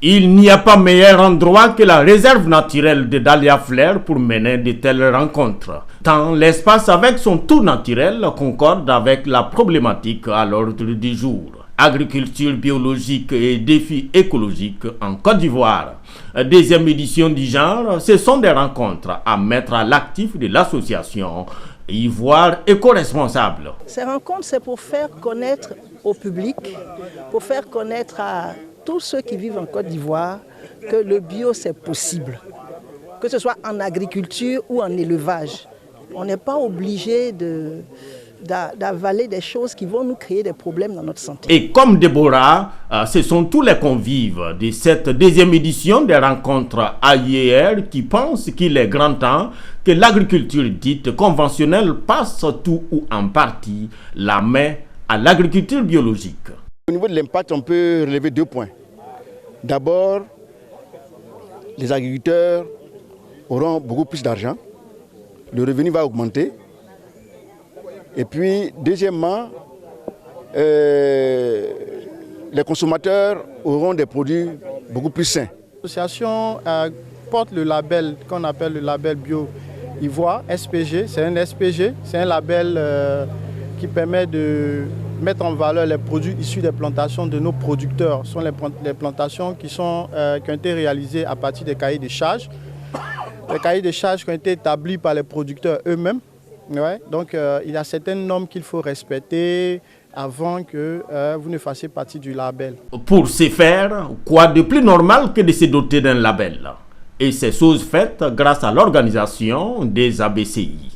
Il n'y a pas meilleur endroit que la réserve naturelle de Dahlia Flair pour mener de telles rencontres. Tant l'espace avec son tout naturel concorde avec la problématique à l'ordre du jour. Agriculture biologique et défis écologiques en Côte d'Ivoire. Deuxième édition du genre, ce sont des rencontres à mettre à l'actif de l'association Ivoire éco-responsable. Ces rencontres, c'est pour faire connaître au public, pour faire connaître à tous ceux qui vivent en Côte d'Ivoire que le bio c'est possible, que ce soit en agriculture ou en élevage. On n'est pas obligé d'avaler des choses qui vont nous créer des problèmes dans notre santé. Et comme Déborah, ce sont tous les convives de cette deuxième édition des rencontres AIER qui pensent qu'il est grand temps que l'agriculture dite conventionnelle passe tout ou en partie la main à l'agriculture biologique. Au niveau de l'impact, on peut relever 2 points. D'abord, les agriculteurs auront beaucoup plus d'argent, le revenu va augmenter. Et puis, deuxièmement, les consommateurs auront des produits beaucoup plus sains. L'association porte le label qu'on appelle le label Bio Ivoire, SPG. C'est un SPG, c'est un label qui permet de mettre en valeur les produits issus des plantations de nos producteurs. Ce sont les plantations qui ont été réalisées à partir des cahiers de charges. Les cahiers de charges qui ont été établis par les producteurs eux-mêmes. Ouais, donc il y a certaines normes qu'il faut respecter avant que vous ne fassiez partie du label. Pour ce faire, quoi de plus normal que de se doter d'un label? Et c'est chose faite grâce à l'organisation des ABCI.